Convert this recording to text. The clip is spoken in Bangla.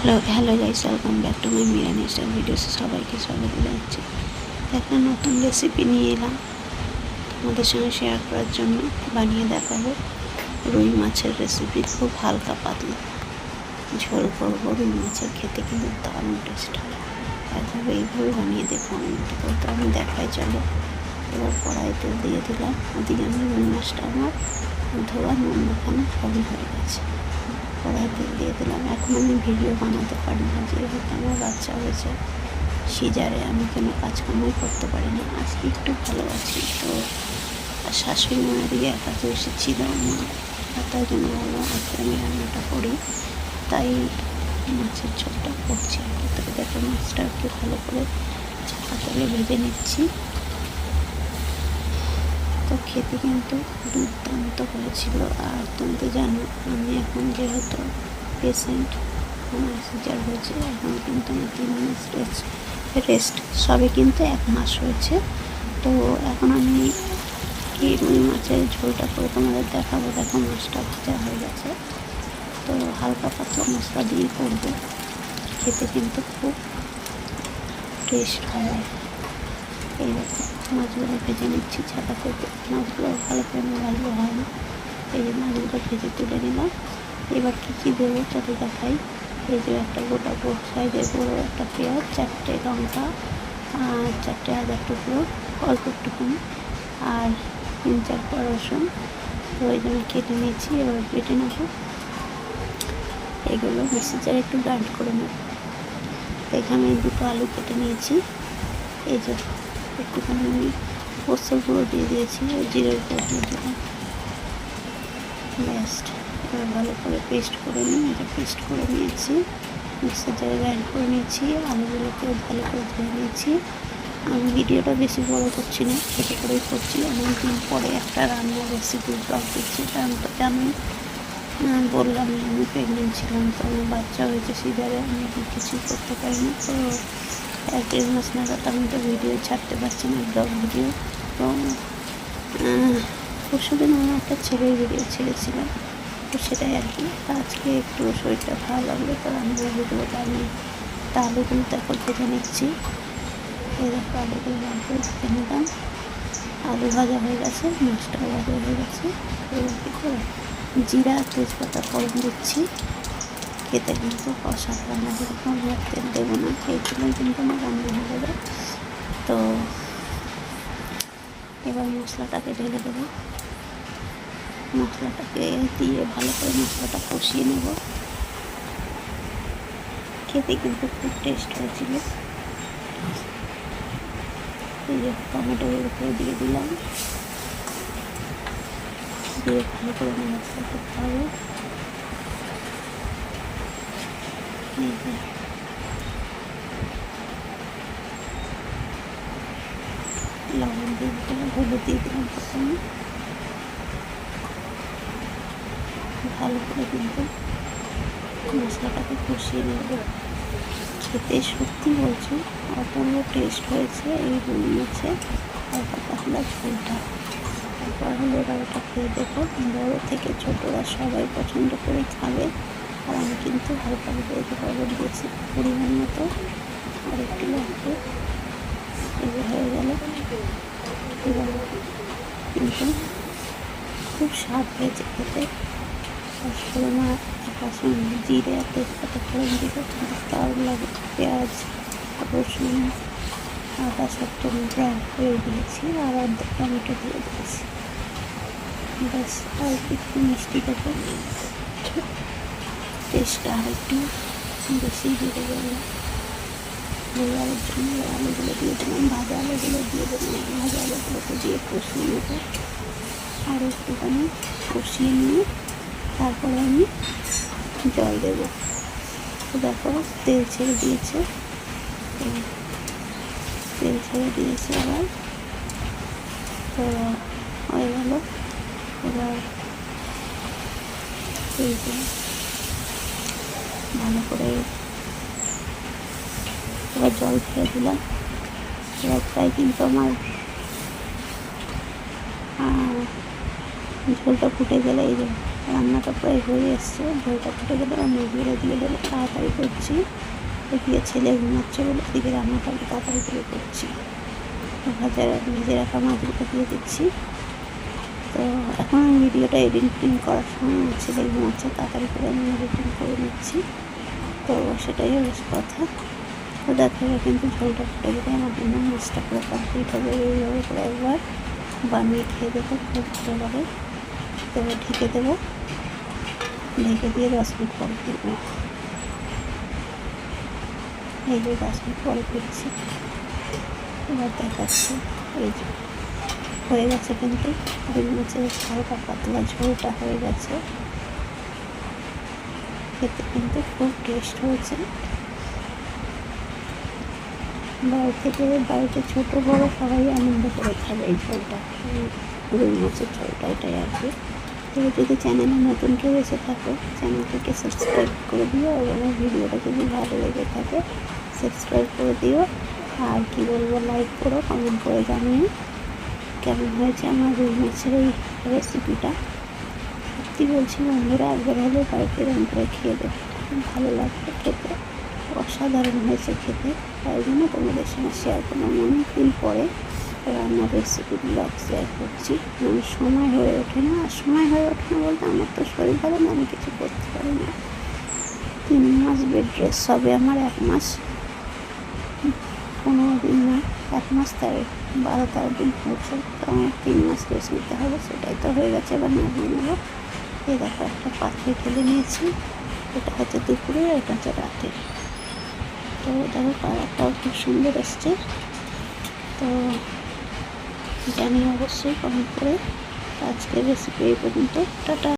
Hello guys, welcome back to my Mirani style ভিডিওসে সবাইকে স্বাগত জানাচ্ছি। একটা নতুন রেসিপি নিয়ে এলাম তোমাদের সঙ্গে শেয়ার করার জন্য। বানিয়ে দেখাবো রুই মাছের রেসিপি। খুব হালকা পাতলা ঝোল করবো। রুই মাছের খেতে কিন্তু দারুণ টেস্ট হয়। একভাবে এইভাবে বানিয়ে দেখো। আমি দেখাই, চলো। এবার কড়াই তেল দিয়ে দিলাম। ওদিকে আমি রুই মাছটা আমার ধোয়া নুন মাখানো সবই হয়ে গেছে। কড়াই তেল দিয়ে দিলাম। এখন আমি ভিডিও বানাতে পারি না, যেহেতু আমার বাচ্চা হয়েছে সিজারে। আমি কোনো কাজকর্মই করতে পারি না। আজকে একটু ভালো আছি তো, শাশুড়ি মায়ের দিকে একাতে এসেছিল মা, তাই জন্য বললো আজকে আমি রান্নাটা করি। তাই মাছের ঝোলটা করছি আর কি। তবে দেখো, মাছটা একটু ভালো করে ছাকা তেলে ভেজে নিচ্ছি। তো খেতে কিন্তু দুর্দান্ত হয়েছিল। আর তুমি তো জানো, আমি এখন যেহেতু পেশেন্ট, আমার সিজার হয়েছে, এখন কিন্তু আমার 3 মাস রেস্ট, সবে কিন্তু 1 মাস হয়েছে। তো এখন আমি এই রুই মাছের ঝোলটা করে তোমাদের দেখাবো। দেখো, মাছটা ভাজা হয়ে গেছে। তো হালকা পাতলা মশলা দিয়ে করবো, খেতে কিন্তু খুব টেস্ট হবে। এইরকম মাছগুলো ভেজে নিচ্ছি ছাকা করতে। মাছগুলো ভালো করে ভাজলে হয় না, এই যে মাছগুলো ভেজে তুলে নিলাম। এবার কী দেবো চলো দেখাই। এই যে একটা গোটা সাইজের বড়ো একটা পেঁয়াজ, 4টে লঙ্কা, আর 4টে আদার টুকরো, অল্প একটুখানি, আর 3-4 কোয়া রসুন। তো এই জন্য কেটে নিয়েছি। এবার বেটে নেবো। এগুলো মিক্সিতে একটু গ্রাইন্ড করে নেব। এখানে 2টো আলু কেটে নিয়েছি। এই যে একটুখানি আমি পোস্তর গুঁড়ো দিয়ে দিয়েছি, জিরের গুঁড়ো দিয়ে দিলাম। বেস্ট। এবার ভালো করে পেস্ট করে নিই। এটা পেস্ট করে নিয়েছি, মিক্সার জারে গ্রাইন্ড করে নিয়েছি। আলুগুলোকে ভালো করে ধুয়ে নিয়েছি। আমি ভিডিওটা বেশি বড় করছি না, ছোটো করেই করছি। অনেকদিন পরে একটা রান্নার রেসিপি ব্লগ দিচ্ছি, কারণ তো জানোই, বললাম আমি প্রেগনেন্ট ছিলাম। তো আমার বাচ্চা হয়েছে সিজারে, আমি কিছুই করতে পারিনি। তো 1-1.5 মাস নাগাদ আমি তো ভিডিও ছাড়তে পারছি না, ব্লগ ভিডিও। তো পরশুদিন আমার একটা ছেলের ভিডিও ছেড়েছিলাম, তো সেটাই আর কি। আজকে একটু শরীরটা ভালো লাগলো, তো রান্নার ভিডিওটা আমি আলুগুলো দেখো ভেজে নিচ্ছি। এই দেখো, আলুগুলো ভালো ভেজে নিলাম। আলু ভাজা হয়ে গেছে, মাছটাও ভাজা হয়ে গেছে। এবার কী করে জিরা তেজপাতা ফোড়ন দিচ্ছি। খেতে কিন্তু অসাধারণ লাগে। এরকম তেল দেবো না, এইগুলোই কিন্তু আমার রান্না হয়ে যাবে। তো এবার মশলাটাকে ঢেলে দেবো। মশলাটাকে দিয়ে ভালো করে মশলাটা কষিয়ে নেব। খেতে কিন্তু খুব টেস্ট হয়েছিল। এই যে টমেটোর উপরে দিয়ে দিলাম, দিয়ে ভালো করে মশলা করতে হবে। এই যে লবণ দিয়ে দিলাম, হলুদ দিয়ে দিলাম প্রথমে। ভালো করে কিন্তু মশলাটাকে কষিয়ে নেব। খেতে সত্যি বলছি অপূর্ব টেস্ট হয়েছে এই রুই মাছের হালকা পাতলা ঝোলটা। তারপর হলো ওরা ওটা খেয়ে দেখো, বড়ো থেকে ছোটরা সবাই পছন্দ করে খাবে। আর আমি কিন্তু হালকা হালকা লবণ দিয়েছি পরিমাণ মতো, আর একটু লাগবে। এবার হয়ে গেল। এবার কিন্তু খুব স্বাদ হয়েছে খেতে। ফোড়না রসুন জিরে আর তেজপাতা ফোড়ন দিলে কিন্তু দারুণ লাগে। পেঁয়াজ রসুন আদা সব গ্রাইন্ড করে দিয়েছি, আর অর্ধেক টমেটো দিয়ে দিয়েছি। ব্যাস, আর একটু মিষ্টি দেবো, টেস্টটা আর একটু বেশি বেড়ে গেলে আলুর জন্য। আলুগুলো দিয়ে দিলাম, ভাজা আলুগুলো দিয়ে দিলাম। ভাজা আলুগুলোকে দিয়ে কষিয়ে নেবো। আর একটুখানি কষিয়ে নিয়ে তারপরে আমি জল দেবো। তো দেখো, তেল ছেড়ে দিয়েছে, তেল ছেড়ে দিয়েছে আবার। তো হয়ে গেল। এবার এই যে ভালো করে এবার জল ছেড়ে দিলাম। এবার প্রায় কিন্তু আমার ঝোলটা ফুটে গেলে এই যে রান্নাটা প্রায় হয়ে এসছে, ঝোলটা ফুটে গেলে রান্না দিয়ে দেবো। তাড়াতাড়ি করছি, এদিকে ছেলে ঘুমাচ্ছে বলে এদিকে রান্নাটা আমি তাড়াতাড়ি করে করছি। ভেজে রাখা মাছগুলো দিয়ে দিচ্ছি। তো এখন আমি ভিডিওটা এডিটিং করার সময় আমার ছেলে ঘুমাচ্ছে, তাড়াতাড়ি করে আমি এডিটিং করে নিচ্ছি। তো সেটাই হচ্ছে কথা। তো দেখো কিন্তু ঝোলটা ফুটে গেলে আমার জন্য মাছটা পুরো কমপ্লিট হবে। এইভাবে করে একবার বানিয়ে খেয়ে দেখো, খুব ভালো লাগে। তো ঢেকে দেবো, ঢেকে দিয়ে 10 মিনিট পরে ফিরবো। এই যে 10 মিনিট পরে ফিরছি, এবার দেখাচ্ছি। এই যে হয়ে গেছে কিন্তু রুই মাছের হালকা পাতলা ঝোলটা হয়ে গেছে, খেতে কিন্তু খুব টেস্ট হয়েছে। বাড়িতে ছোটো বড়ো সবাই আনন্দ করে খাবে এই ঝোলটা, রুই মাছের ঝোলটা, এটাই আর কি। তো যদি চ্যানেলে নতুন কেউ এসে থাকো, চ্যানেলটিকে সাবস্ক্রাইব করে দিও, এবং ভিডিওটা যদি ভালো লেগে থাকে সাবস্ক্রাইব করে দিও। আর কি বলবো, লাইক করো, কমেন্ট করে জানিও কেমন হয়েছে আমার রুই মাছের এই রেসিপিটা। সত্যি বলছি বন্ধুরা, একবার হলেও বাড়িতে এরকম করে খেয়ে দেবে, খুব ভালো লাগবে খেতে, অসাধারণ হয়েছে খেতে। তাই জন্য তোমাদের সঙ্গে শেয়ার করলাম। অনেক দিন পরে রান্নার রেসিপি ব্লগ শেয়ার করছি। আমার সময় হয়ে ওঠে না, আর সময় হয়ে ওঠে না বলতে আমার তো শরীর ভালো না, আমি কিছু করতে পারি না। 3 মাস বেড রেস্ট, হবে আমার 1 মাস 15 দিন না, 1 মাস 12-13 দিন হয়েছে। তো আমার 3 মাস রেস্ট নিতে হবে, সেটাই তো হয়ে গেছে। এবার নামিয়ে নেবো। এই দেখো একটা পাত্রে ঢেলে নিয়েছি, এটা হচ্ছে দুপুরে, এটা হচ্ছে রাতে। তো দেখো কালারটাও খুব সুন্দর এসছে। তো জানি অবশ্যই কমেন্ট করে। আজকের রেসিপি এই পর্যন্ত, টাটা।